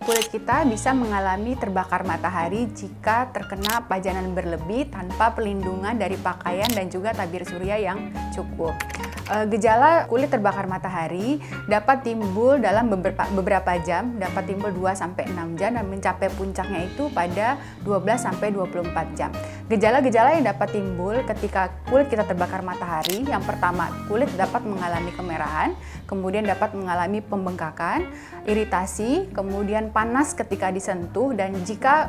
kulit kita bisa mengalami terbakar matahari jika terkena pajanan berlebih tanpa perlindungan dari pakaian dan juga tabir surya yang cukup. Gejala kulit terbakar matahari dapat timbul dalam beberapa jam, dapat timbul 2-6 jam dan mencapai puncaknya itu pada 12-24 jam. Gejala-gejala yang dapat timbul ketika kulit kita terbakar matahari, yang pertama, kulit dapat mengalami kemerahan, kemudian dapat mengalami pembengkakan, iritasi, kemudian panas ketika disentuh, dan jika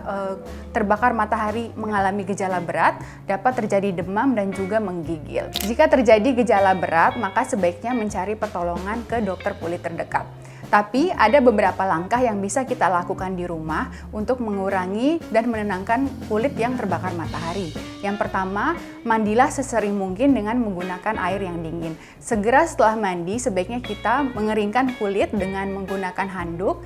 terbakar matahari mengalami gejala berat, dapat terjadi demam dan juga menggigil. Jika terjadi gejala berat, maka sebaiknya mencari pertolongan ke dokter kulit terdekat. Tapi ada beberapa langkah yang bisa kita lakukan di rumah untuk mengurangi dan menenangkan kulit yang terbakar matahari. Yang pertama, mandilah sesering mungkin dengan menggunakan air yang dingin. Segera setelah mandi, sebaiknya kita mengeringkan kulit dengan menggunakan handuk,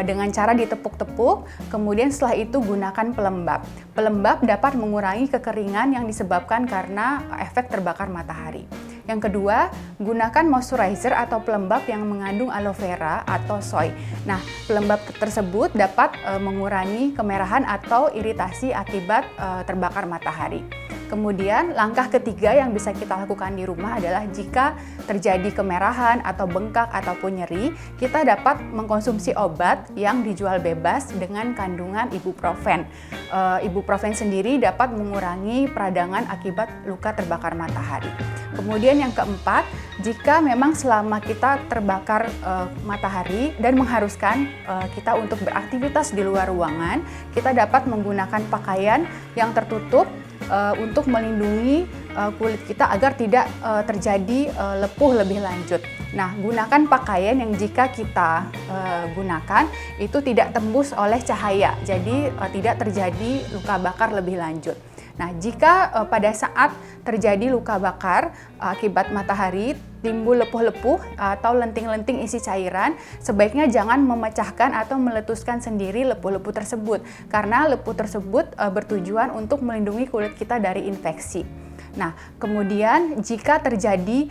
dengan cara ditepuk-tepuk, kemudian setelah itu gunakan pelembab. Pelembab dapat mengurangi kekeringan yang disebabkan karena efek terbakar matahari. Yang kedua, gunakan moisturizer atau pelembab yang mengandung aloe vera atau soy. Nah, pelembab tersebut dapat mengurangi kemerahan atau iritasi akibat terbakar matahari. Kemudian, langkah ketiga yang bisa kita lakukan di rumah adalah jika terjadi kemerahan atau bengkak ataupun nyeri, kita dapat mengkonsumsi obat yang dijual bebas dengan kandungan ibuprofen. Ibuprofen sendiri dapat mengurangi peradangan akibat luka terbakar matahari. Kemudian yang keempat, jika memang selama kita terbakar matahari dan mengharuskan kita untuk beraktivitas di luar ruangan, kita dapat menggunakan pakaian yang tertutup untuk melindungi kulit kita agar tidak terjadi lepuh lebih lanjut. Nah, gunakan pakaian yang jika kita gunakan itu tidak tembus oleh cahaya, jadi tidak terjadi luka bakar lebih lanjut. Nah, jika pada saat terjadi luka bakar akibat matahari, timbul lepuh-lepuh atau lenting-lenting isi cairan, sebaiknya jangan memecahkan atau meletuskan sendiri lepuh-lepuh tersebut, karena lepuh tersebut bertujuan untuk melindungi kulit kita dari infeksi. Nah, kemudian jika terjadi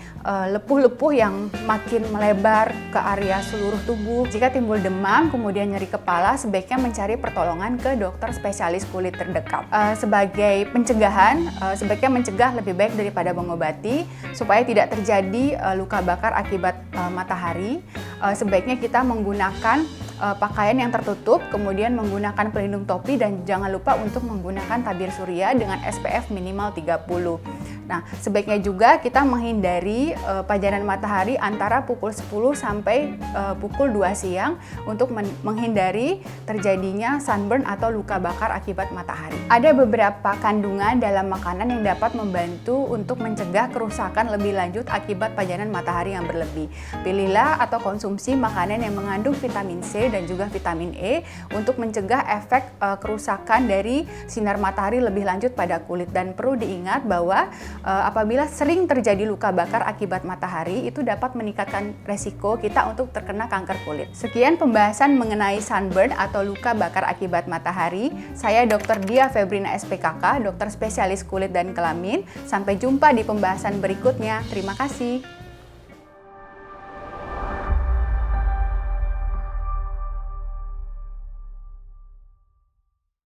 lepuh-lepuh yang makin melebar ke area seluruh tubuh, jika timbul demam, kemudian nyeri kepala, sebaiknya mencari pertolongan ke dokter spesialis kulit terdekat. Sebagai pencegahan, sebaiknya mencegah lebih baik daripada mengobati, supaya tidak terjadi luka bakar akibat matahari. Sebaiknya kita menggunakan pakaian yang tertutup, kemudian menggunakan pelindung topi, dan jangan lupa untuk menggunakan tabir surya dengan SPF minimal 30. Nah, sebaiknya juga kita menghindari pajanan matahari antara pukul 10 sampai pukul 2 siang untuk menghindari terjadinya sunburn atau luka bakar akibat matahari. Ada beberapa kandungan dalam makanan yang dapat membantu untuk mencegah kerusakan lebih lanjut akibat pajanan matahari yang berlebih. Pilihlah atau konsumsi makanan yang mengandung vitamin C dan juga vitamin E untuk mencegah efek kerusakan dari sinar matahari lebih lanjut pada kulit. Dan perlu diingat bahwa apabila sering terjadi luka bakar akibat matahari, itu dapat meningkatkan resiko kita untuk terkena kanker kulit. Sekian pembahasan mengenai sunburn atau luka bakar akibat matahari. Saya Dr. Dia Febrina SPKK, dokter spesialis kulit dan kelamin. Sampai jumpa di pembahasan berikutnya. Terima kasih.